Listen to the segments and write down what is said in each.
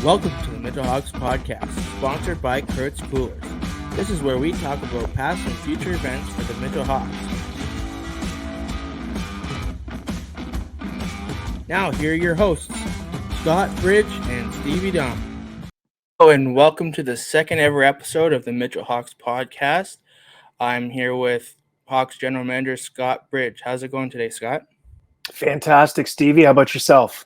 Welcome to the Mitchell Hawks podcast, sponsored by Kurt's Coolers. This is where we talk about past and future events for the Mitchell Hawks. Now, here are your hosts, Scott Bridge and Stevie Dunn. Hello, and welcome to the second ever episode of the Mitchell Hawks podcast. I'm here with Hawks General Manager Scott Bridge. How's it going today, Scott? Fantastic, Stevie. How about yourself?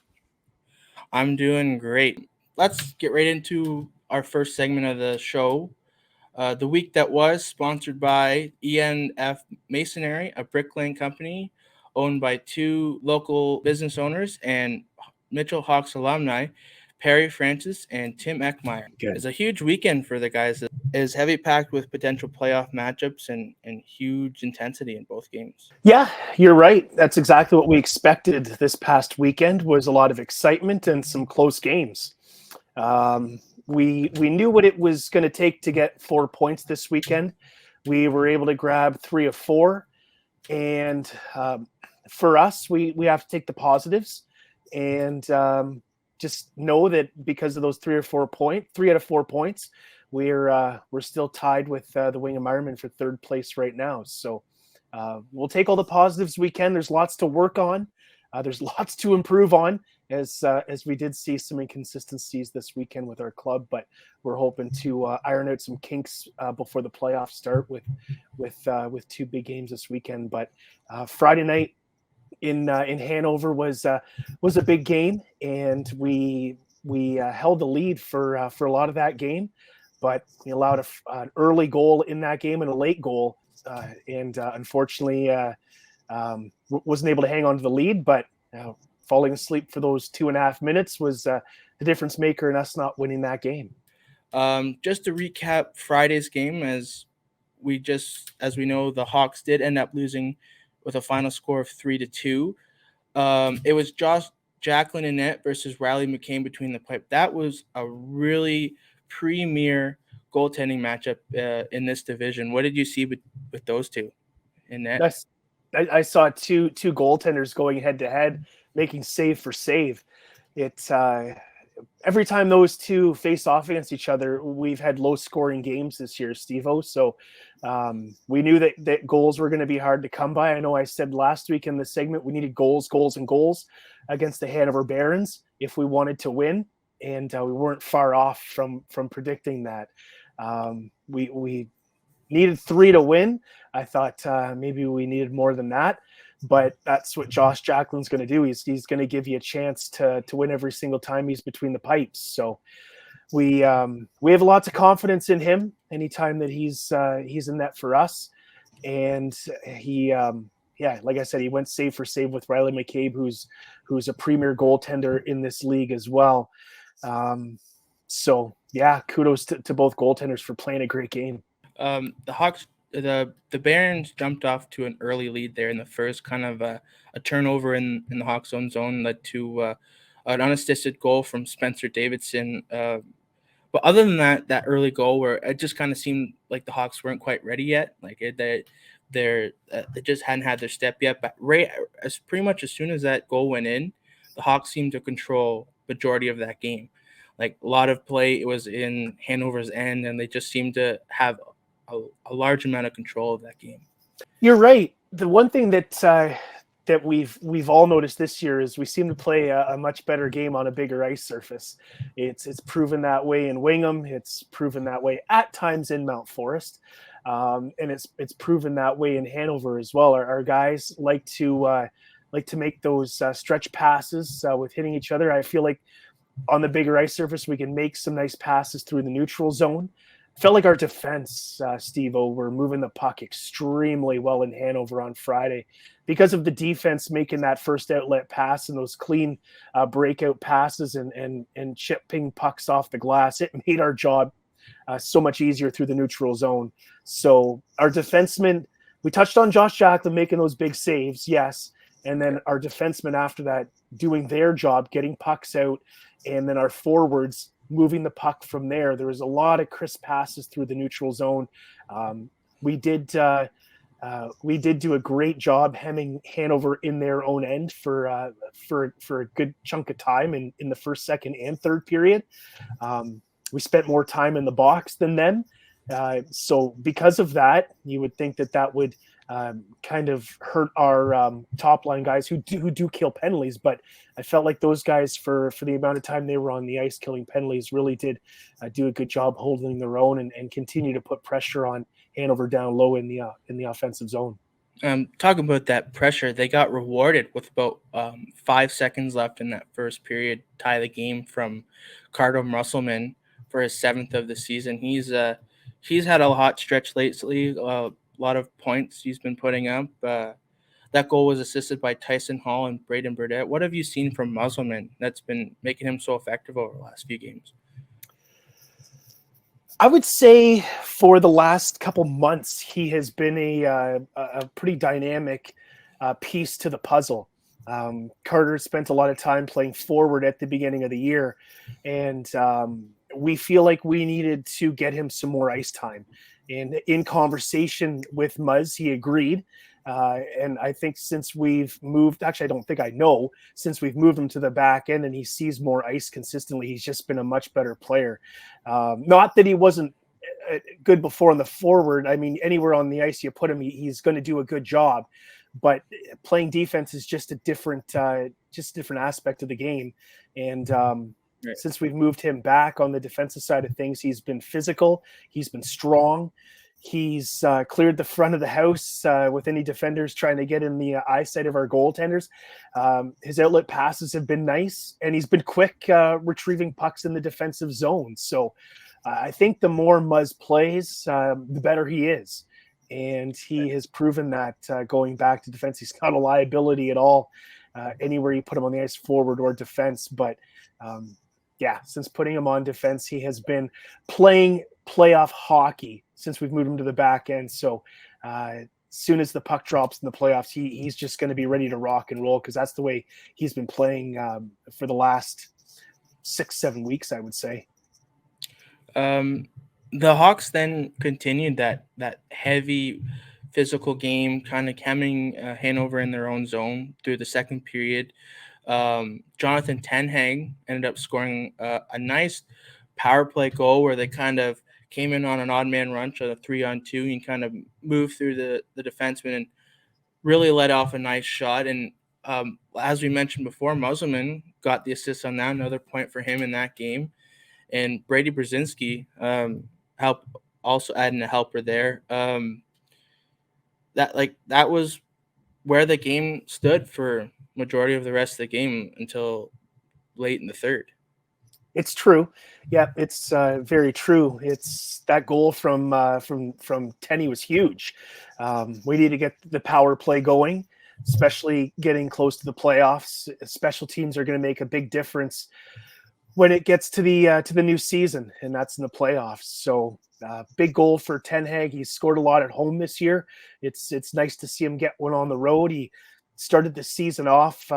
I'm doing great. Let's get right into our first segment of the show. The week that was sponsored by ENF Masonry, a bricklaying company owned by two local business owners and Mitchell Hawks alumni, Perry Francis and Tim Eckmeyer. It's a huge weekend for the guys. It is heavy packed with potential playoff matchups and huge intensity in both games. Yeah, you're right. That's exactly what we expected this past weekend, was a lot of excitement and some close games. We knew what it was going to take to get 4 points this weekend. We were able to grab 3 of 4. And for us, we have to take the positives and just know that because of those 3 out of 4 points, we're still tied with the Wing Environment for third place right now. So we'll take all the positives we can. There's lots to work on. There's lots to improve on, as we did see some inconsistencies this weekend with our club, but we're hoping to iron out some kinks before the playoffs start with 2 big games this weekend. But Friday night in Hanover was a big game, and we held the lead for a lot of that game, but we allowed an early goal in that game and a late goal, and unfortunately wasn't able to hang on to the lead. But falling asleep for those 2.5 minutes was the difference maker in us not winning that game. Just to recap Friday's game, as we know, the Hawks did end up losing with a final score of 3-2. It was Josh Jacklin in net versus Riley McCain between the pipe. That was a really premier goaltending matchup in this division. What did you see with those two in net? I saw two goaltenders going head to head, making save for save. It's every time those two face off against each other, we've had low scoring games this year, Steve-O. So we knew that goals were going to be hard to come by. I know I said last week in the segment we needed goals against the Hanover Barons if we wanted to win, and we weren't far off from predicting that. We needed 3 to win. I thought maybe we needed more than that, but that's what Josh Jacklin's going to do. He's going to give you a chance to win every single time he's between the pipes. So we have lots of confidence in him anytime that he's in net for us. And he, like I said, he went save for save with Riley McCabe, who's a premier goaltender in this league as well. So yeah, kudos to both goaltenders for playing a great game. The Hawks, the Barons jumped off to an early lead there in the first, kind of a turnover in the Hawks' own zone led to an unassisted goal from Spencer Davidson. But other than that early goal, where it just kind of seemed like the Hawks weren't quite ready yet, like they just hadn't had their step yet. But pretty much as soon as that goal went in, the Hawks seemed to control majority of that game. Like a lot of play, it was in Hanover's end, and they just seemed to have a large amount of control of that game. You're right. The one thing that we've all noticed this year is we seem to play a much better game on a bigger ice surface. It's proven that way in Wingham. It's proven that way at times in Mount Forest, and it's proven that way in Hanover as well. Our guys like to make those stretch passes with hitting each other. I feel like on the bigger ice surface we can make some nice passes through the neutral zone. Felt like our defense, Steve-O, were moving the puck extremely well in Hanover on Friday because of the defense making that first outlet pass and those clean breakout passes and chipping pucks off the glass. It made our job so much easier through the neutral zone. So our defensemen, we touched on Josh Jacklin making those big saves, yes, and then our defensemen after that doing their job, getting pucks out, and then our forwards moving the puck from there. There was a lot of crisp passes through the neutral zone. We did We did do a great job hemming Hanover in their own end for a good chunk of time in the first, second, and third period. We spent more time in the box than them. So because of that, you would think that that would kind of hurt our top line guys who do kill penalties. But I felt like those guys, for the amount of time they were on the ice killing penalties, really did do a good job holding their own and continue to put pressure on Hanover down low in the offensive zone. Talking about that pressure, they got rewarded with about 5 seconds left in that first period, tie the game from Cardo Musselman for his seventh of the season. He's had a hot stretch lately, a lot of points he's been putting up. That goal was assisted by Tyson Hall and Braden Burdett. What have you seen from Musselman that's been making him so effective over the last few games? I would say for the last couple months, he has been a pretty dynamic piece to the puzzle. Carter spent a lot of time playing forward at the beginning of the year, and we feel like we needed to get him some more ice time. And in conversation with Muzz, he agreed. And I think since we've moved, actually, I don't think I know, since we've moved him to the back end and he sees more ice consistently, he's just been a much better player. Not that he wasn't good before on the forward. I mean, anywhere on the ice you put him, he's going to do a good job. But playing defense is just a different aspect of the game. And right. Since we've moved him back on the defensive side of things, he's been physical, he's been strong. He's cleared the front of the house with any defenders trying to get in the eyesight of our goaltenders. His outlet passes have been nice, and he's been quick retrieving pucks in the defensive zone. So I think the more Muzz plays, the better he is. And he has proven that going back to defense, he's not a liability at all anywhere you put him on the ice, forward or defense. But since putting him on defense, he has been playing playoff hockey since we've moved him to the back end. So as soon as the puck drops in the playoffs, he's just going to be ready to rock and roll because that's the way he's been playing for the last 6-7 weeks, I would say. The Hawks then continued that heavy physical game, kind of hemming Hanover in their own zone through the second period. Jonathan Tenhag ended up scoring a nice power play goal where they kind of came in on an odd man rush on a 3-on-2 and kind of moved through the defenseman and really let off a nice shot. And as we mentioned before, Musselman got the assist on that, another point for him in that game. And Brady Brzezinski helped, also adding a helper there. That was where the game stood for majority of the rest of the game until late in the third. It's true. Yeah, it's very true. It's that goal from Tenney was huge. We need to get the power play going, especially getting close to the playoffs. Special teams are going to make a big difference when it gets to the new season, and that's in the playoffs. So big goal for Tenhag. He's scored a lot at home this year. It's nice to see him get one on the road. He started the season off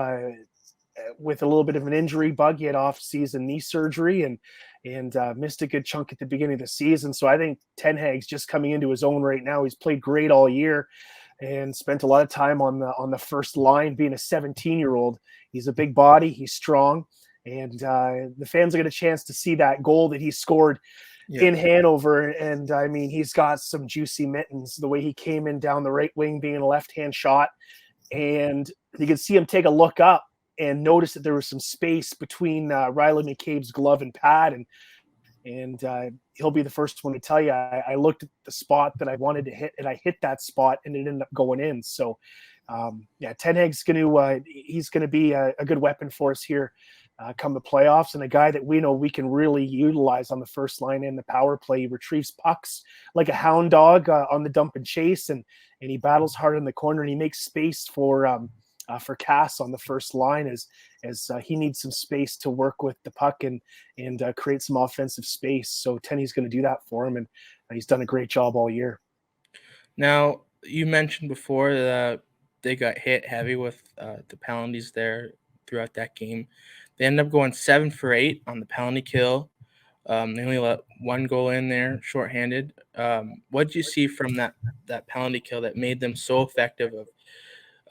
with a little bit of an injury bug. He had off-season knee surgery and missed a good chunk at the beginning of the season. So I think Tenhag's just coming into his own right now. He's played great all year and spent a lot of time on the first line being a 17-year-old. He's a big body. He's strong. And the fans will get a chance to see that goal that he scored in Hanover. And, I mean, he's got some juicy mittens, the way he came in down the right wing being a left-hand shot. And you can see him take a look up and notice that there was some space between Riley McCabe's glove and pad. And he'll be the first one to tell you, I looked at the spot that I wanted to hit, and I hit that spot, and it ended up going in. So, Tenhag's he's going to be a good weapon for us here come the playoffs, and a guy that we know we can really utilize on the first line and the power play. He retrieves pucks like a hound dog on the dump and chase, and he battles hard in the corner, and he makes space for Cass on the first line as he needs some space to work with the puck and create some offensive space. So Tenney's going to do that for him, and he's done a great job all year. Now, you mentioned before that they got hit heavy with the penalties there throughout that game. They ended up going 7 for 8 on the penalty kill. They only let one goal in there, shorthanded. What did you see from that penalty kill that made them so effective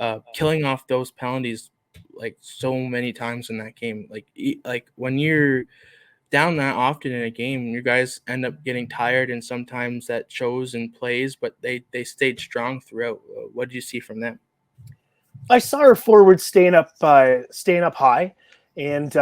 of killing off those penalties like so many times in that game? Like when you're down that often in a game, you guys end up getting tired, and sometimes that shows in plays. But they stayed strong throughout. What did you see from them? I saw our forwards staying up high and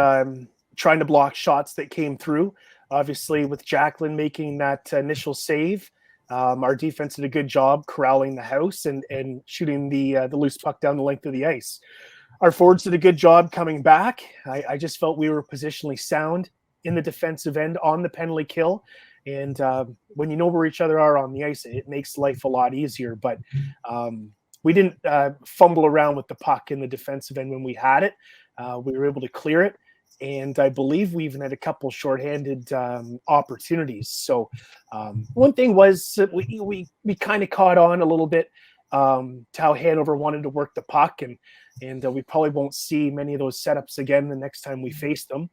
trying to block shots that came through. Obviously, with Jacqueline making that initial save, our defense did a good job corralling the house and shooting the loose puck down the length of the ice. Our forwards did a good job coming back. I just felt we were positionally sound in the defensive end on the penalty kill. And when you know where each other are on the ice, it makes life a lot easier. But we didn't fumble around with the puck in the defensive end when we had it. We were able to clear it. And I believe we even had a couple shorthanded opportunities. So one thing was that we kind of caught on a little bit to how Hanover wanted to work the puck. And we probably won't see many of those setups again the next time we face them,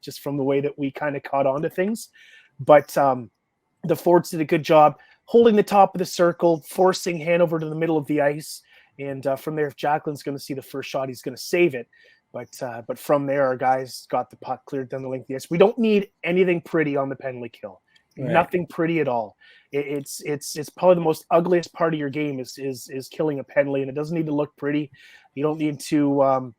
just from the way that we kind of caught on to things. But the forwards did a good job holding the top of the circle, forcing Hanover to the middle of the ice. And from there, if Jacqueline's going to see the first shot, he's going to save it. But from there, our guys got the puck cleared down the length of the ice. We don't need anything pretty on the penalty kill. Right. Nothing pretty at all. It's probably the most ugliest part of your game is killing a penalty, and it doesn't need to look pretty. You don't need to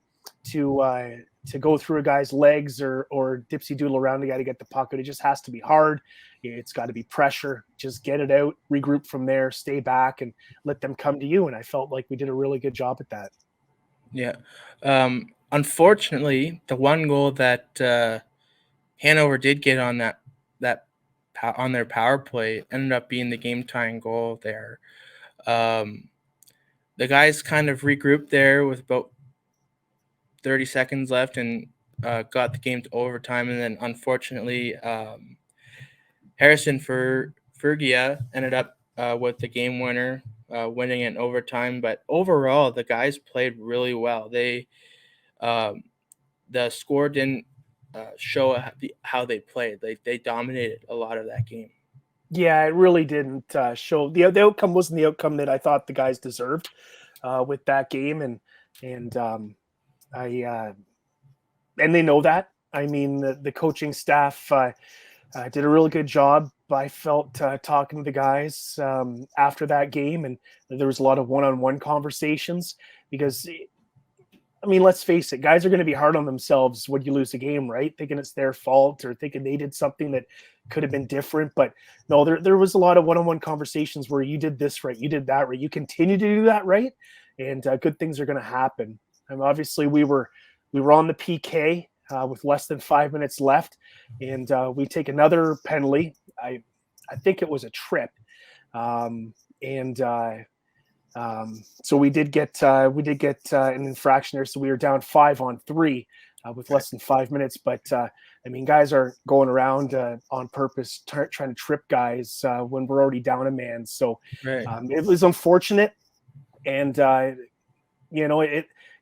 go through a guy's legs or dipsy doodle around the guy to get the puck. It just has to be hard. It's got to be pressure. Just get it out, regroup from there, stay back, and let them come to you. And I felt like we did a really good job at that. Yeah. Unfortunately, the one goal that Hanover did get on on their power play ended up being the game-tying goal there. The guys kind of regrouped there with about 30 seconds left and got the game to overtime. And then, unfortunately, Harrison Fergia ended up with the game winner, winning in overtime. But overall, the guys played really well. The score didn't show how they played. They dominated a lot of that game. Yeah, it really didn't show. The outcome wasn't the outcome that I thought the guys deserved with that game, and they know that. I mean, the coaching staff did a really good job. I felt talking to the guys after that game, and there was a lot of one-on-one conversations because, I mean, let's face it, guys are going to be hard on themselves when you lose a game, right? Thinking it's their fault or thinking they did something that could have been different. But no, there was a lot of one-on-one conversations where you did this right, you did that right, you continue to do that right, and good things are going to happen. And obviously, we were on the PK with less than 5 minutes left, and we take another penalty. I think it was a trip, so we did get an infraction there. So we were down 5-on-3 with less than 5 minutes. But I mean, guys are going around on purpose, trying to trip guys when we're already down a man. So right. It was unfortunate, and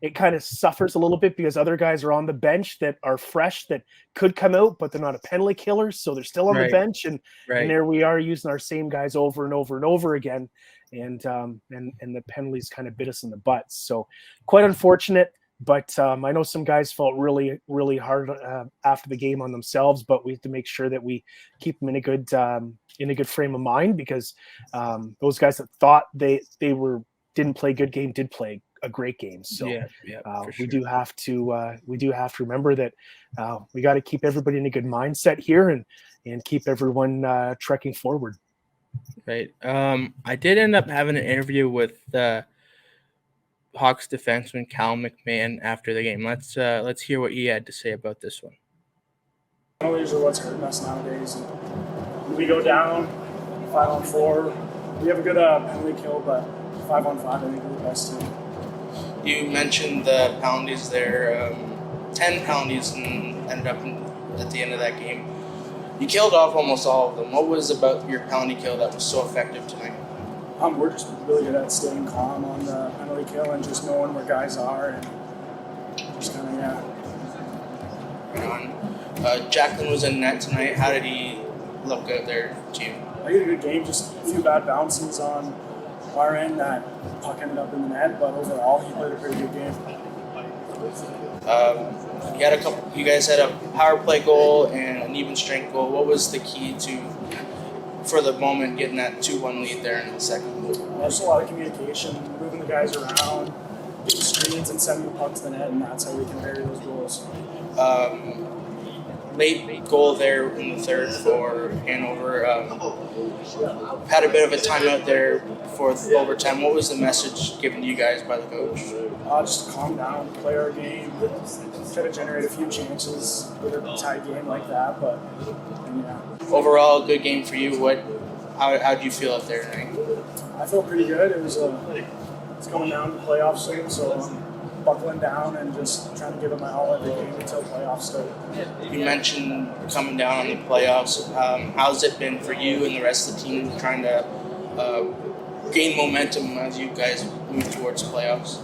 it kind of suffers a little bit because other guys are on the bench that are fresh that could come out, but they're not a penalty killer, so they're still on the bench, and there we are using our same guys over and over and over again, and the penalties kind of bit us in the butts. So quite unfortunate, but I know some guys felt really, really hard after the game on themselves, but we have to make sure that we keep them in a good frame of mind, because those guys that thought they didn't play a good game did play a great game. So sure. we do have to remember that we got to keep everybody in a good mindset here and keep everyone trekking forward. Right. I did end up having an interview with Hawks defenseman Cal McMahon after the game. Let's hear what he had to say about this one. Penalties are what's hurting us nowadays. And we go down 5-on-4. We have a good penalty kill, but 5-on-5, I think we're the best team. You mentioned the penalties there. 10 penalties and ended up at the end of that game. You killed off almost all of them. What was about your penalty kill that was so effective tonight? We're just really good at staying calm on the penalty kill and just knowing where guys are and just kind of, Right on. Jacqueline was in net tonight. How did he look out there to you? I had a good game, just a few bad bounces on our end that puck ended up in the net, but overall he played a pretty good game. You guys had a power play goal and an even strength goal. What was the key for the moment getting that 2-1 lead there in the second? There's a lot of communication, moving the guys around, getting screens and sending the puck to the net, and that's how we can vary those goals. Late goal there in the third for Hanover. Had a bit of a timeout there for overtime. What was the message given to you guys by the coach? Just to calm down, play our game, try to generate a few chances with a tight game like that. But yeah. Overall, good game for you. How do you feel out there tonight? I feel pretty good. It's going down to the playoffs soon, so I'm buckling down and just trying to give it my all every game until playoffs start. You mentioned coming down on the playoffs. How's it been for you and the rest of the team trying to gain momentum as you guys move towards playoffs?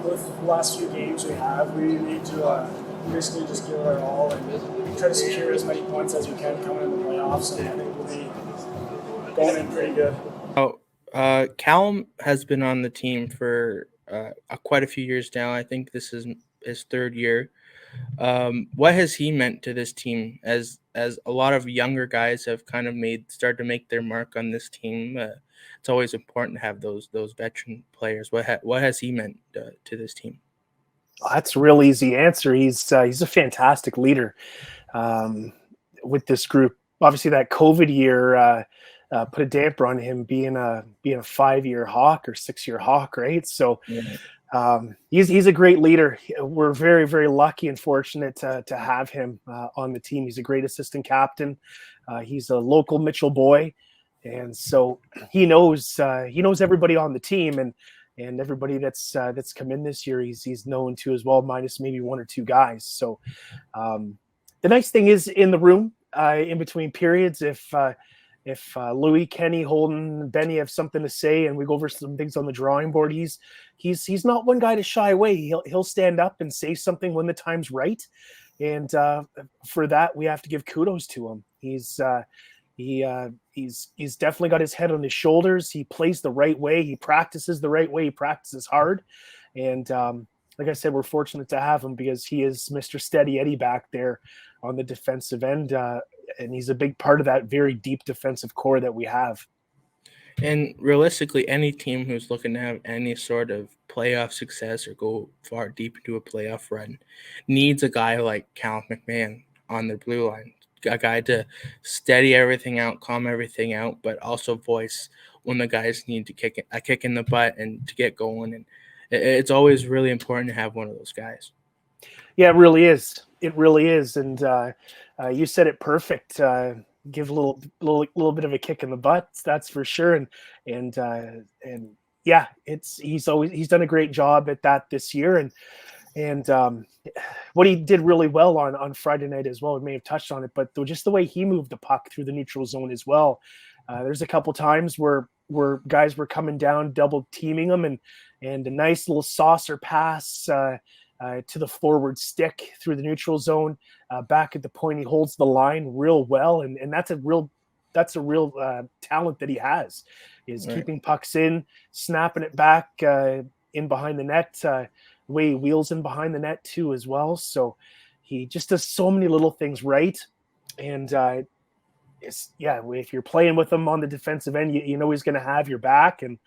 With the last few games we need to basically just give it our all and try to secure as many points as we can coming in the playoffs, and I think we'll be going in pretty good. Callum has been on the team for quite a few years now. I think this is his third year. What has he meant to this team as a lot of younger guys have kind of started to make their mark on this team? It's always important to have those veteran players. What has he meant to this team? That's a real easy answer. He's a fantastic leader with this group. Obviously, that COVID year put a damper on him being a 5-year Hawk or 6-year Hawk, right? So he's a great leader. We're very, very lucky and fortunate to have him on the team. He's a great assistant captain. He's a local Mitchell boy, and so he knows everybody on the team and everybody that's come in this year. He's known to as well, minus maybe one or two guys. So the nice thing is in the room in between periods, if Louis, Kenny, Holden, Benny have something to say and we go over some things on the drawing board, he's not one guy to shy away. He'll stand up and say something when the time's right. And for that, we have to give kudos to him. He's definitely got his head on his shoulders. He plays the right way. He practices the right way. He practices hard. And like I said, we're fortunate to have him because he is Mr. Steady Eddie back there on the defensive end. And he's a big part of that very deep defensive core that we have. And realistically, any team who's looking to have any sort of playoff success or go far deep into a playoff run needs a guy like Cal McMahon on their blue line, a guy to steady everything out, calm everything out, but also voice when the guys need to a kick in the butt and to get going. And it's always really important to have one of those guys. Yeah, it really is. It really is. And you said it perfect. Give a little bit of a kick in the butt, that's for sure. And yeah, he's done a great job at that this year. And what he did really well on Friday night as well, we may have touched on it, but just the way he moved the puck through the neutral zone as well. There's a couple times where guys were coming down, double teaming him, and a nice little saucer pass to the forward stick through the neutral zone, back at the point. He holds the line real well, and that's a real talent that he has, is right. Keeping pucks in, snapping it back in behind the net, the way he wheels in behind the net too as well. So he just does so many little things right, and if you're playing with him on the defensive end, you know he's going to have your back, and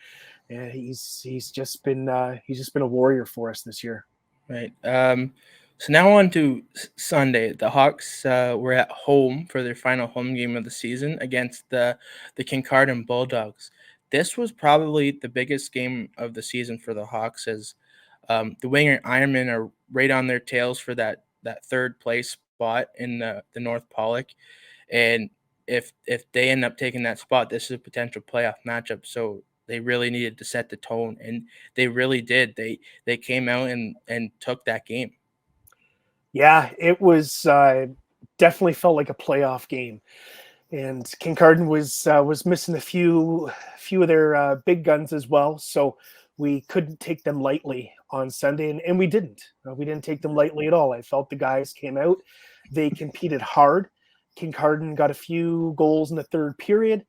he's just been a warrior for us this year. Right. So now on to Sunday. The Hawks were at home for their final home game of the season against the Kincardine Bulldogs. This was probably the biggest game of the season for the Hawks, as the Winger Ironmen are right on their tails for that third place spot in the North Pollock. And if they end up taking that spot, this is a potential playoff matchup. So they really needed to set the tone, and they really did. They came out and took that game. Yeah, it was definitely felt like a playoff game, and Kincardine was missing a few of their big guns as well. So we couldn't take them lightly on Sunday, and we didn't. We didn't take them lightly at all. I felt the guys came out They competed hard. Kincardine got a few goals in the third period,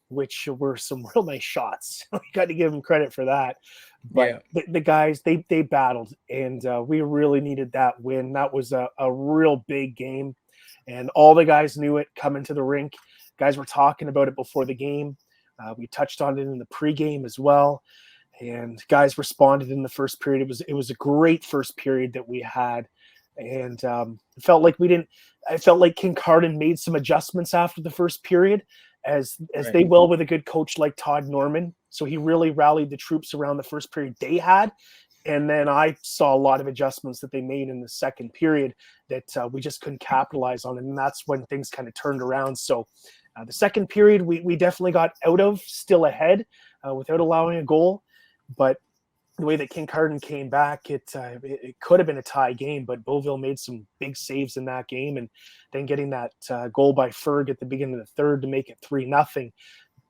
which were some real nice shots. We got to give them credit for that. But the guys, they battled, and we really needed that win. That was a real big game, and all the guys knew it coming to the rink. Guys were talking about it before the game. We touched on it in the pregame as well, and guys responded in the first period. It was a great first period that we had, and it felt like we didn't. I felt like Kincardine made some adjustments after the first period, as they will with a good coach like Todd Norman. So he really rallied the troops around the first period they had. And then I saw a lot of adjustments that they made in the second period that we just couldn't capitalize on. And that's when things kind of turned around. So the second period, we definitely got out of, still ahead without allowing a goal. But the way that Kincardine came back, it could have been a tie game, but Beauville made some big saves in that game. And then getting that goal by Ferg at the beginning of the third to make it 3-0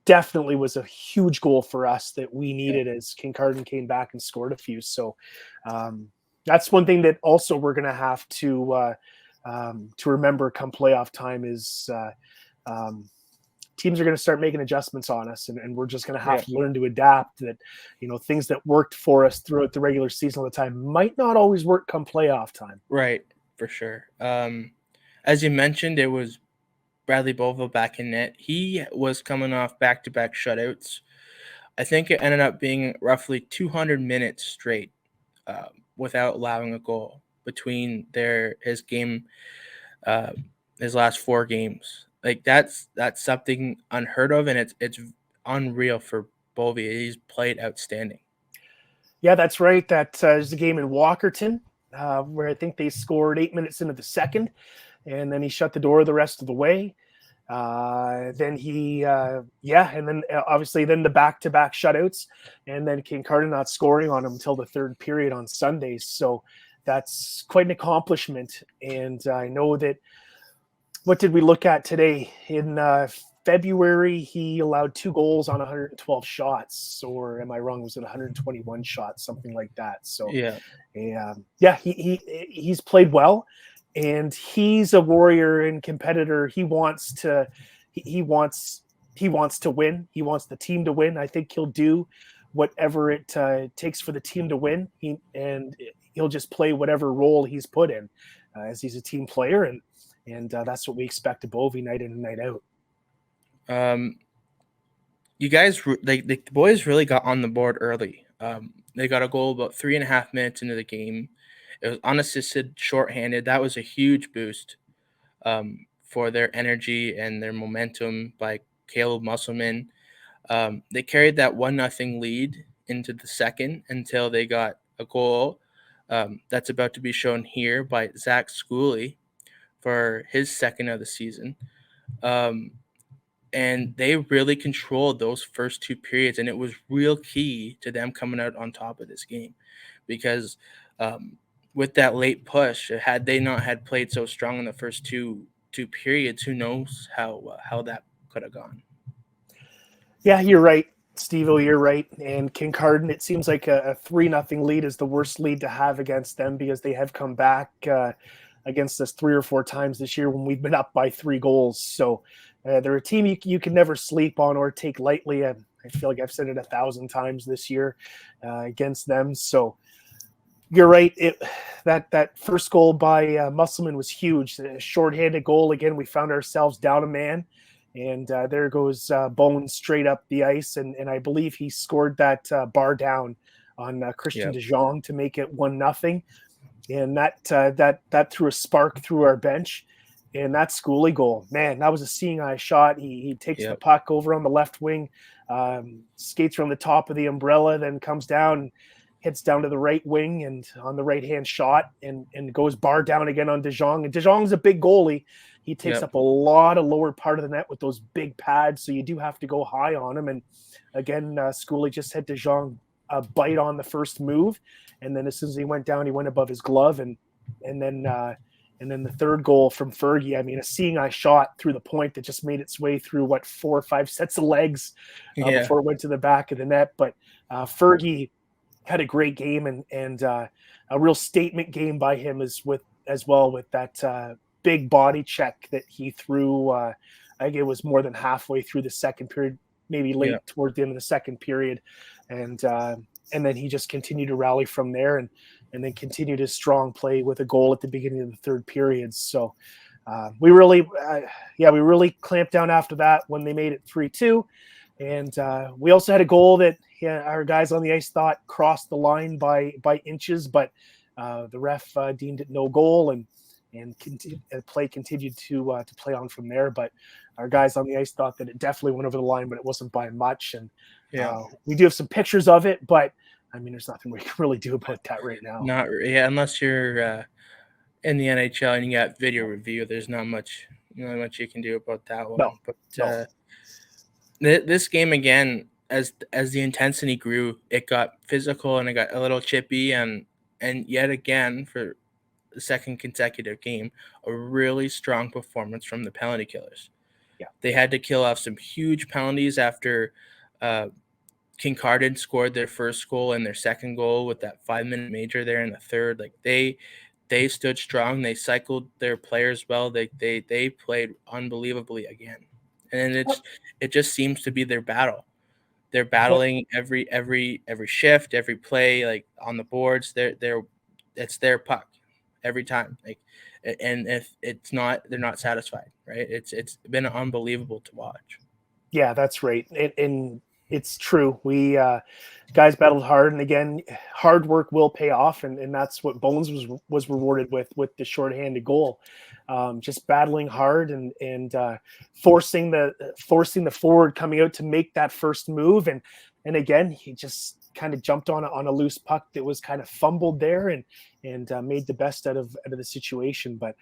definitely was a huge goal for us that we needed as Kincardine came back and scored a few. So that's one thing that also we're going to have to remember come playoff time is teams are going to start making adjustments on us, and we're just going to have to learn to adapt. That, you know, things that worked for us throughout the regular season all the time might not always work come playoff time. Right, for sure. As you mentioned, it was Bradley Beauville back in net. He was coming off back-to-back shutouts. I think it ended up being roughly 200 minutes straight without allowing a goal between his game, his last 4 games. Like that's something unheard of, and it's unreal for Beauville. He's played outstanding. Yeah, that's right. That is the game in Walkerton where I think they scored 8 minutes into the second, and then he shut the door the rest of the way. Then and then obviously then the back-to-back shutouts, and then Kincardine not scoring on him until the third period on Sundays. So that's quite an accomplishment. And I know that. What did we look at today? In February, he allowed 2 goals on 112 shots, or am I wrong? Was it 121 shots, something like that? So he's played well, and he's a warrior and competitor. He wants to win. He wants the team to win. I think he'll do whatever it takes for the team to win. He'll just play whatever role he's put in, as he's a team player, and that's what we expect of Beauville night in and night out. You guys, the boys really got on the board early. They got a goal about 3.5 minutes into the game. It was unassisted, shorthanded. That was a huge boost for their energy and their momentum by Caleb Musselman. They carried that 1-0 lead into the second until they got a goal that's about to be shown here by Zach Schooley for his second of the season. And they really controlled those first 2 periods, and it was real key to them coming out on top of this game because with that late push, had they not had played so strong in the first two periods, who knows how that could have gone. Yeah, you're right, Steve-O, you're right. And Kincardine, it seems like a 3-0 lead is the worst lead to have against them because they have come back against us 3 or 4 times this year when we've been up by 3 goals. So they're a team you can never sleep on or take lightly. I feel like I've said it 1,000 times this year against them. So you're right. That first goal by Musselman was huge. A shorthanded goal. Again, we found ourselves down a man. And there goes Bones straight up the ice. And I believe he scored that bar down on Christian de Jong to make it 1-0. And that threw a spark through our bench. And that Schooley goal, man, that was a seeing eye shot. He takes the puck over on the left wing, skates from the top of the umbrella, then comes down, hits down to the right wing and on the right-hand shot and goes bar down again on de Jong. And de Jong's a big goalie. He takes up a lot of lower part of the net with those big pads, so you do have to go high on him. And again, Schooley just had de Jong bite on the first move, and then as soon as he went down, he went above his glove, and then the third goal from Fergie. I mean, a seeing eye shot through the point that just made its way through 4 or 5 sets of legs before it went to the back of the net. But Fergie had a great game and a real statement game by him is with as well with that big body check that he threw. I think it was more than halfway through the second period, maybe late toward the end of the second period, and then he just continued to rally from there, and then continued his strong play with a goal at the beginning of the third period. So we really clamped down after that when they made it 3-2, and we also had a goal that our guys on the ice thought crossed the line by inches, but the ref deemed it no goal, and play continued to play on from there. But our guys on the ice thought that it definitely went over the line, but it wasn't by much. And we do have some pictures of it, but I mean, there's nothing we can really do about that right now. Unless you're in the NHL and you got video review, there's not much you can do about that one. No, but this game again, as the intensity grew, it got physical and it got a little chippy, and yet again for the second consecutive game, a really strong performance from the penalty killers. Yeah, they had to kill off some huge penalties after Kincardine scored their first goal and their second goal with that 5-minute major there in the third. Like they stood strong. They cycled their players well. They played unbelievably again, and it just seems to be their battle. They're battling every shift, every play, like on the boards. It's their puck every time. Like, and if it's not, they're not satisfied. Right? It's been unbelievable to watch. Yeah, that's right, and it's true. We guys battled hard, and again, hard work will pay off, and that's what Bones was rewarded with the shorthanded goal. Just battling hard and forcing the forward coming out to make that first move, and again, he just kind of jumped on a loose puck that was kind of fumbled there, and made the best out of the situation. But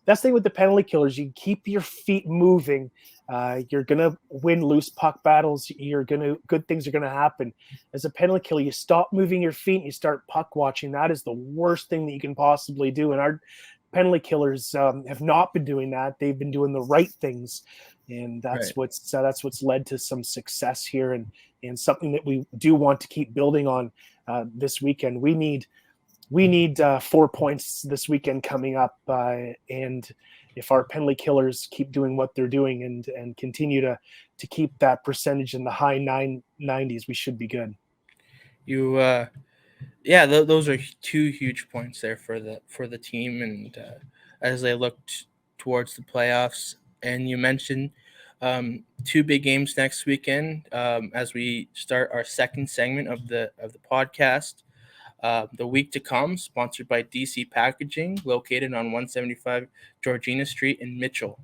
that's the thing with the penalty killers. You keep your feet moving. You're going to win loose puck battles. Good things are going to happen. As a penalty killer, you stop moving your feet and you start puck watching. That is the worst thing that you can possibly do. And our penalty killers have not been doing that. They've been doing the right things. And that's what's led to some success here, and something that we do want to keep building on this weekend. We need 4 points this weekend coming up, and if our penalty killers keep doing what they're doing and continue to keep that percentage in the high 90s, we should be good. Those are two huge points there for the team, and as they looked towards the playoffs. And you mentioned 2 big games next weekend as we start our second segment of the podcast. The week to come, sponsored by DC Packaging, located on 175 Georgina Street in Mitchell.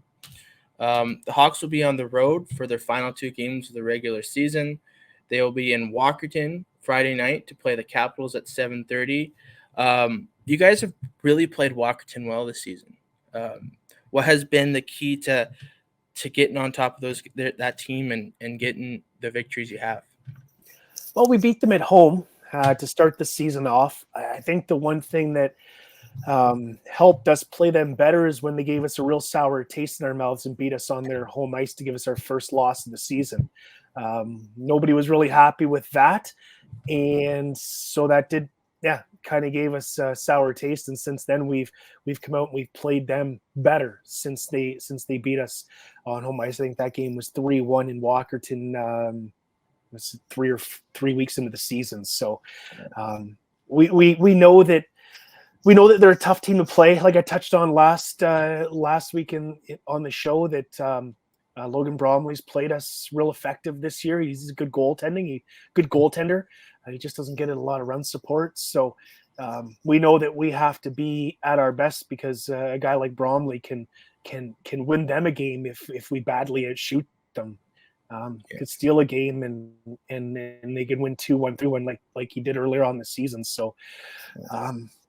The Hawks will be on the road for their final 2 games of the regular season. They will be in Walkerton Friday night to play the Capitals at 7:30. You guys have really played Walkerton well this season. What has been the key to getting on top of that team and getting the victories you have? Well, we beat them at home to start the season off. I think the one thing that helped us play them better is when they gave us a real sour taste in our mouths and beat us on their home ice to give us our first loss of the season. Nobody was really happy with that, and so that did kind of gave us a sour taste. And since then we've come out and we've played them better since they beat us on home ice. I think that game was 3-1 in Walkerton. It was 3 weeks into the season. So we know that they're a tough team to play. Like I touched on last week on the show, that Logan Bromley's played us real effective this year. He's a good goaltender. He just doesn't get a lot of run support. So we know that we have to be at our best, because a guy like Bromley can win them a game if we badly outshoot them. Could steal a game and they could win 2-1, 3-1 like he did earlier on the season. So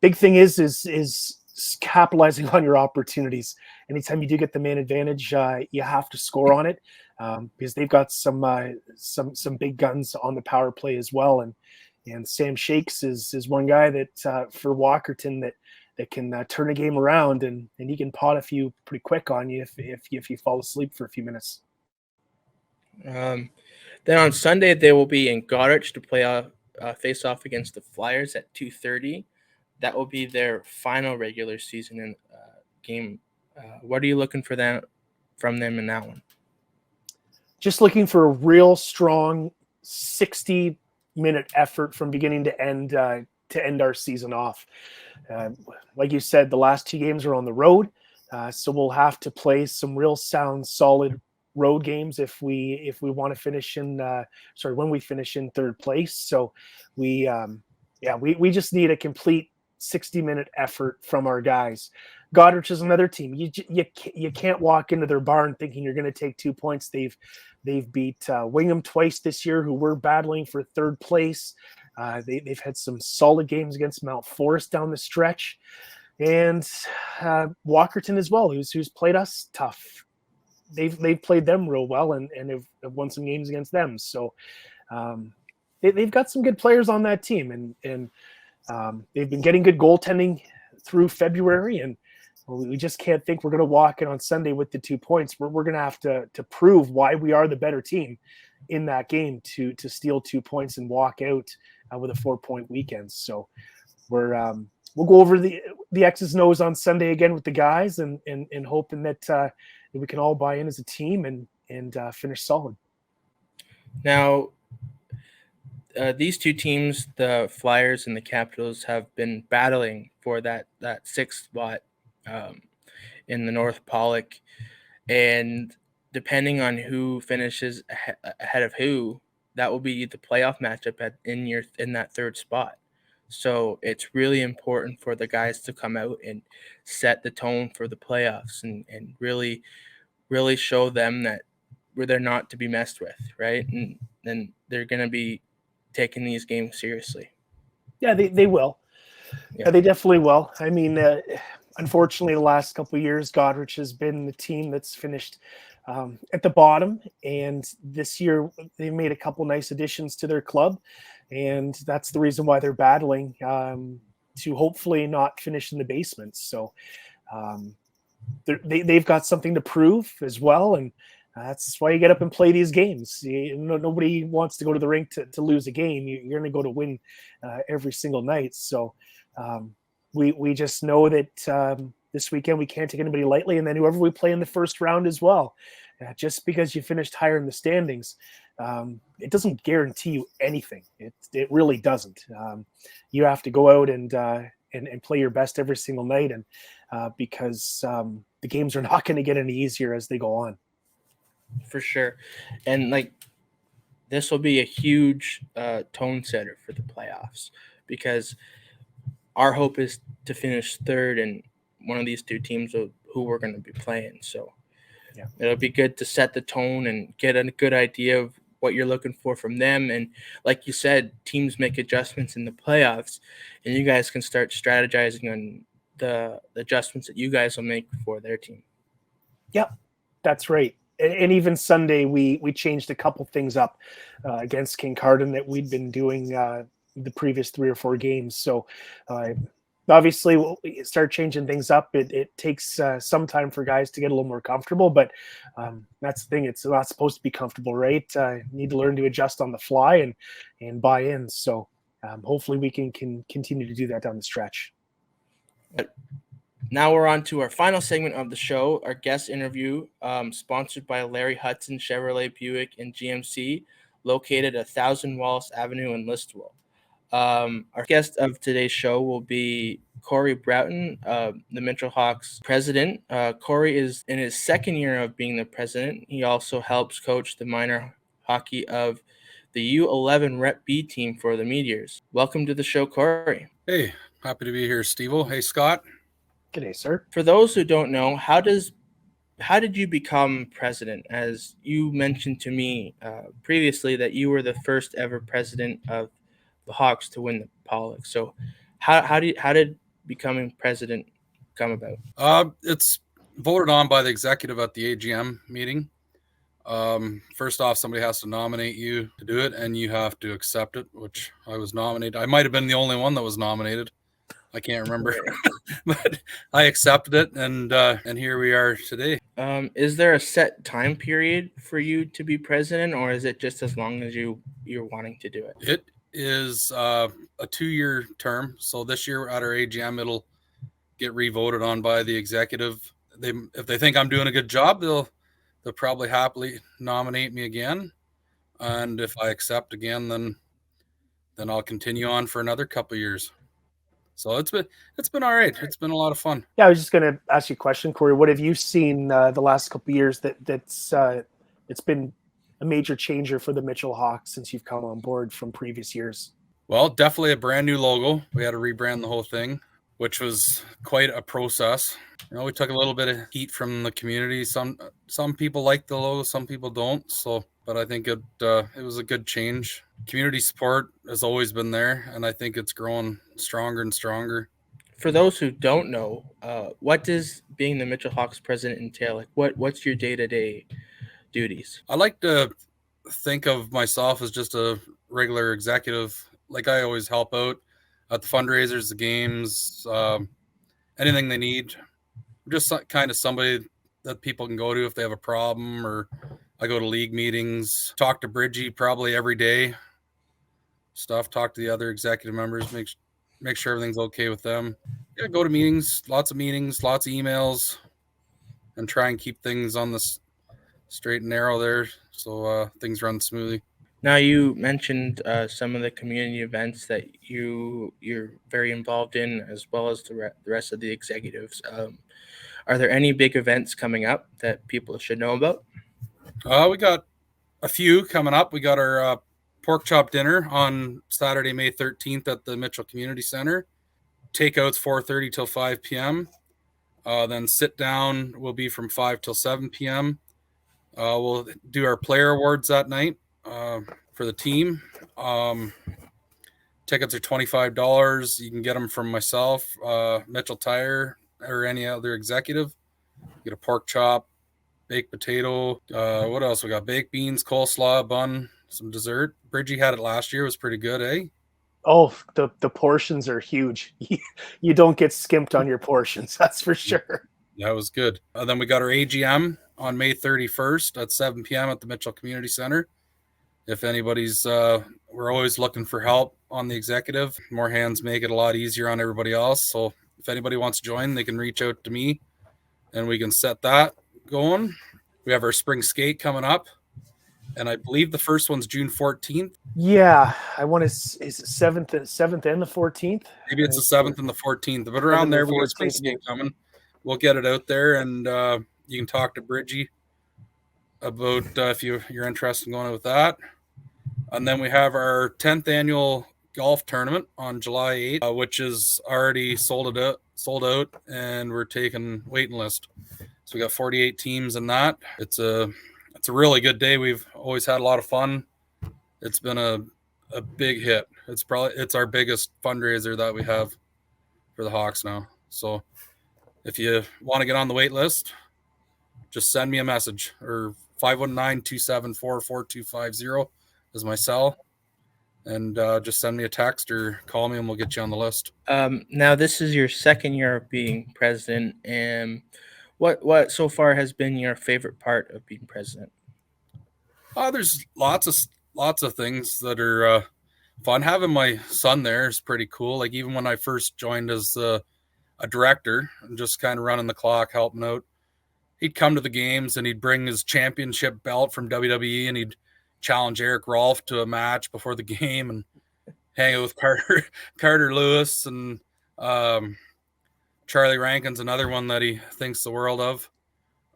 big thing is capitalizing on your opportunities. Anytime you do get the man advantage, you have to score on it, because they've got some big guns on the power play as well. And Sam Shakes is one guy that for Walkerton that can turn a game around, and he can pot a few pretty quick on you if you fall asleep for a few minutes. Then on Sunday they will be in Goderich to play face off against the Flyers at 2:30. that will be their final regular season game. What are you looking for from them in that one? Just looking for a real strong 60-minute effort from beginning to end our season off. Like you said, the last 2 games are on the road, so we'll have to play some real sound, solid road games if we want to finish in when we finish in 3rd place. So we just need a complete 60-minute effort from our guys. Goderich is another team. You can't walk into their barn thinking you're going to take 2 points. They've beat Wingham twice this year, who were battling for 3rd place. They've had some solid games against Mount Forest down the stretch, and Walkerton as well, who's played us tough. They've played them real well and have won some games against them. So they've got some good players on that team, and they've been getting good goaltending through February, and we just can't think we're going to walk in on Sunday with the 2 points. We're going to have to prove why we are the better team in that game to steal 2 points and walk out with a 4-point weekend. So we'll go over the X's and O's on Sunday again with the guys, and hoping that we can all buy in as a team and finish solid. Now, these 2 teams, the Flyers and the Capitals, have been battling for that 6th spot in the North Pollock, and depending on who finishes ahead of who, that will be the playoff matchup in that 3rd spot. So it's really important for the guys to come out and set the tone for the playoffs and really, really show them that they're not to be messed with, right? And then they're going to be taking these games seriously. Yeah, they will. Yeah, they definitely will. I mean, unfortunately, the last couple of years, Goderich has been the team that's finished at the bottom, and this year they made a couple nice additions to their club, and that's the reason why they're battling to hopefully not finish in the basement. So they've got something to prove as well, and that's why you get up and play these games. Nobody wants to go to the rink to lose a game. You're going to go to win every single night. So we just know that this weekend we can't take anybody lightly, and then whoever we play in the first round as well. Just because you finished higher in the standings, it doesn't guarantee you anything. It really doesn't. You have to go out and play your best every single night, and because the games are not going to get any easier as they go on. For sure. And this will be a huge tone setter for the playoffs, because our hope is to finish 3rd in one of these 2 teams who we're going to be playing. So it'll be good to set the tone and get a good idea of what you're looking for from them. And like you said, teams make adjustments in the playoffs, and you guys can start strategizing on the adjustments that you guys will make for their team. Yeah, that's right. And even Sunday, we changed a couple things up against Kincardine that we'd been doing the previous 3 or 4 games. So obviously, we'll start changing things up. It takes some time for guys to get a little more comfortable, but that's the thing. It's not supposed to be comfortable, right? You need to learn to adjust on the fly and buy in. So hopefully we can continue to do that down the stretch. Now we're on to our final segment of the show, our guest interview, sponsored by Larry Hudson Chevrolet Buick and GMC, located at 1000 Wallace Avenue in Listowel. Our guest of today's show will be Cory Broughton, the Mitchell Hawks president. Cory is in his 2nd year of being the president. He also helps coach the minor hockey of the U11 Rep B team for the Meteors. Welcome to the show, Cory. Hey, happy to be here, Steve-O. Hey, Scott. G'day, sir. For those who don't know, how did you become president? As you mentioned to me previously that you were the first ever president of the Hawks to win the Pollock. So how did becoming president come about? It's voted on by the executive at the AGM meeting. First off, somebody has to nominate you to do it, and you have to accept it, which I was nominated. I might have been the only one that was nominated. I can't remember, but I accepted it, and here we are today. Is there a set time period for you to be president, or is it just as long as you're wanting to do it? is a 2-year term. So this year at our AGM, it'll get re-voted on by the executive. If they think I'm doing a good job, they'll probably happily nominate me again. And if I accept again, then I'll continue on for another couple of years. So it's been all right. It's been a lot of fun. Yeah, I was just going to ask you a question, Cory. What have you seen the last couple of years that's it's been a major changer for the Mitchell Hawks since you've come on board from previous years? Well, definitely a brand new logo. We had to rebrand the whole thing, which was quite a process. We took a little bit of heat from the community. Some people like the logo, some people don't. So, but I think it was a good change. Community support has always been there, and I think it's growing stronger and stronger. For those who don't know, what does being the Mitchell Hawks president entail? Like, what's your day-to-day duties? I like to think of myself as just a regular executive. Like, I always help out at the fundraisers, the games, anything they need. I'm just kind of somebody that people can go to if they have a problem, or I go to league meetings, talk to Bridgie probably every day, talk to the other executive members, make sure everything's okay with them. Yeah, go to meetings, lots of emails, and try and keep things on the straight and narrow there, so things run smoothly. Now, you mentioned some of the community events that you're very involved in, as well as the rest of the executives. Are there any big events coming up that people should know about? We got a few coming up. We got our pork chop dinner on Saturday, May 13th at the Mitchell Community Center. Takeouts 4:30 till 5 p.m. Then sit down will be from 5 till 7 p.m. We'll do our player awards that night for the team. Tickets are $25. You can get them from myself, Mitchell Tire, or any other executive. You get a pork chop, baked potato. What else? We got baked beans, coleslaw, bun, some dessert. Bridgie had it last year. It was pretty good, eh? Oh, the portions are huge. You don't get skimped on your portions, that's for sure. That was good. Then we got our AGM on May 31st at 7 p.m. at the Mitchell Community Center. If anybody's, we're always looking for help on the executive. More hands make it a lot easier on everybody else. So if anybody wants to join, they can reach out to me and we can set that going. We have our spring skate coming up, and I believe the first one's June 14th. Yeah, I want to. Is it 7th and the 14th? Maybe it's the 7th and the 14th, but around there we got spring skate coming. We'll get it out there, and you can talk to Bridgie about if you're interested in going with that. And then we have our 10th annual golf tournament on July 8th, which is already sold out, and we're taking waiting list. So we got 48 teams in that. It's a really good day. We've always had a lot of fun. It's been a big hit. It's our biggest fundraiser that we have for the Hawks now. So if you want to get on the wait list, just send me a message, or 519-274-4250 is my cell. And just send me a text or call me and we'll get you on the list. Now, this is your second year of being president. And what so far has been your favorite part of being president? There's lots of things that are fun. Having my son there is pretty cool. Like, even when I first joined as a director and just kind of running the clock, helping out, he'd come to the games and he'd bring his championship belt from WWE and he'd challenge Eric Rolfe to a match before the game and hang out with Carter Lewis, and Charlie Rankin's another one that he thinks the world of.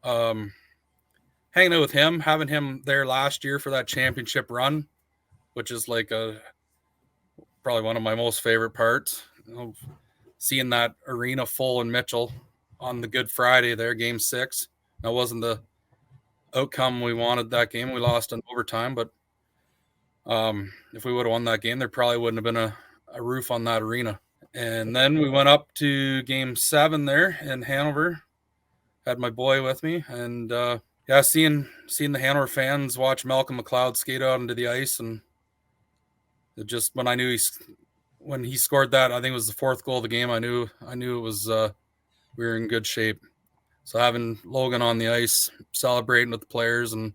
Hanging out with him, having him there last year for that championship run, which is like probably one of my most favorite parts. Seeing that arena full in Mitchell on the Good Friday there, Game 6. That wasn't the outcome we wanted that game. We lost in overtime, but if we would have won that game, there probably wouldn't have been a roof on that arena. And then we went up to Game 7 there in Hanover. Had my boy with me, and seeing the Hanover fans watch Malcolm McLeod skate out into the ice, and it just, when he scored that, I think it was the fourth goal of the game, I knew it was we were in good shape. So having Logan on the ice, celebrating with the players, and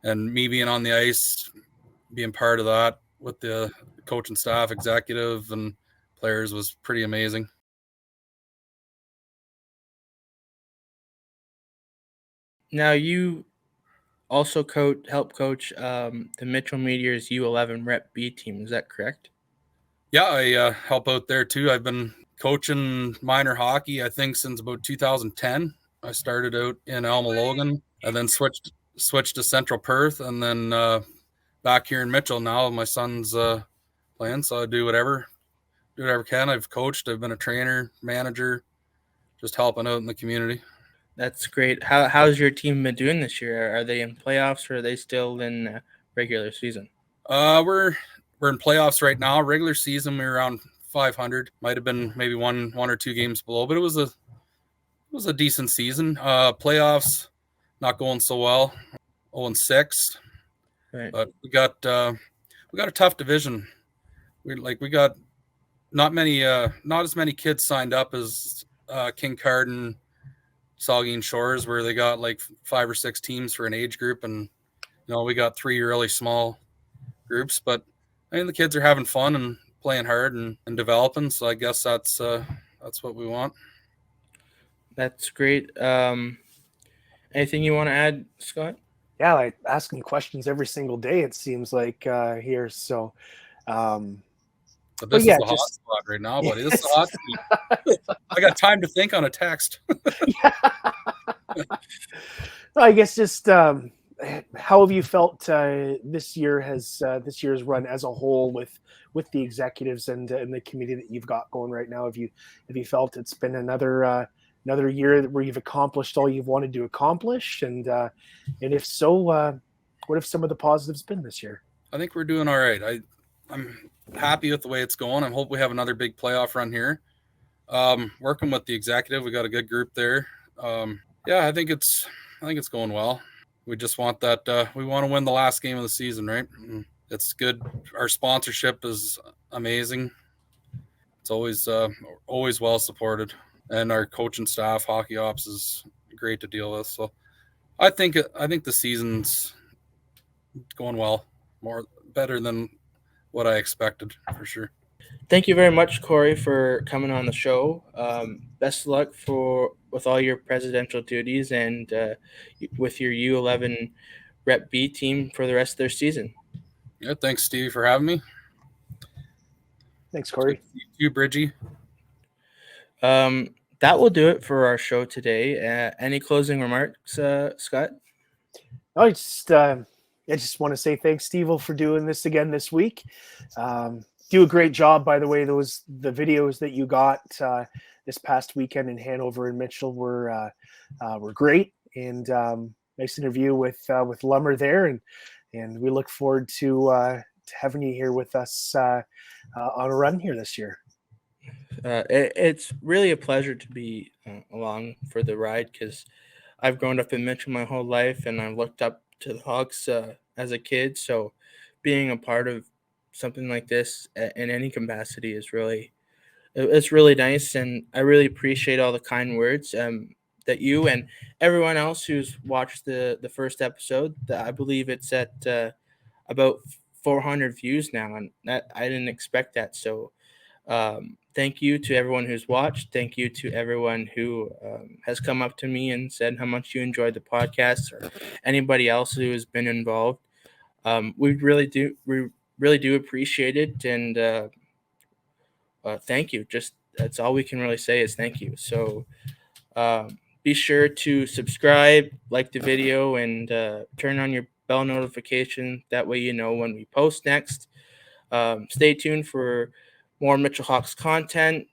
me being on the ice, being part of that with the coach and staff, executive, and players was pretty amazing. Now you also help coach the Mitchell Meteors U11 Rep B team. Is that correct? Yeah, I help out there too. I've been coaching minor hockey, I think, since about 2010. I started out in Alma Logan and then switched to Central Perth, and then back here in Mitchell now. My son's playing, so I do whatever I can. I've coached, I've been a trainer, manager, just helping out in the community. That's great. How's your team been doing this year? Are they in playoffs or are they still in regular season? We're in playoffs right now. Regular season, we were around 500. Might have been maybe one or two games below, but it was a decent season. Playoffs not going so well. 0-6. Right. But we got a tough division. We got not as many kids signed up as Kincardine, Saugeen Shores, where they got like 5 or 6 teams for an age group, and we got 3 really small groups. But I mean, the kids are having fun and playing hard and developing, so I guess that's what we want. That's great. Anything you want to add, Scott? Yeah, I ask them questions every single day, it seems like here. So, but this is the hot spot right now, buddy. This is the hot spot. I got time to think on a text. I guess just how have you felt this year's run as a whole with the executives and the committee that you've got going right now? Have you felt it's been another year where you've accomplished all you've wanted to accomplish, and if so, what have some of the positives been this year? I think we're doing all right. I'm happy with the way it's going. I hope we have another big playoff run here. Working with the executive, we got a good group there. I think it's going well. We just want that. We want to win the last game of the season, right? It's good. Our sponsorship is amazing. It's always well supported, and our coaching staff, hockey ops, is great to deal with. So, I think the season's going well, better than what I expected for sure. Thank you very much, Cory, for coming on the show. Best of luck with all your presidential duties and with your U11 Rep B team for the rest of their season. Yeah, thanks, Stevie, for having me. Thanks, Cory. You, Bridgie. That will do it for our show today. Any closing remarks, Scott? I just want to say thanks, Steve, for doing this again this week. Do a great job, by the way. The videos that you got this past weekend in Hanover and Mitchell were great, and nice interview with Lummer there, and we look forward to having you here with us on a run here this year. It's really a pleasure to be along for the ride, because I've grown up in Mitchell my whole life, and I've looked up to the Hawks as a kid. So being a part of something like this in any capacity is really nice, and I really appreciate all the kind words that you and everyone else who's watched the first episode. I believe it's at about 400 views now, and that I didn't expect that. So thank you to everyone who's watched. Thank you to everyone who has come up to me and said how much you enjoyed the podcast, or anybody else who has been involved. We really do appreciate it, and thank you. Just that's all we can really say is thank you. So be sure to subscribe, like the video, and turn on your bell notification. That way you know when we post next. Stay tuned for more Mitchell Hawks content.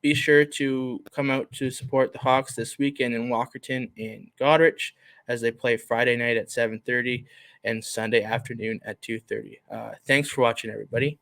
Be sure to come out to support the Hawks this weekend in Walkerton and Goderich as they play Friday night at 7:30 and Sunday afternoon at 2:30. Thanks for watching, everybody.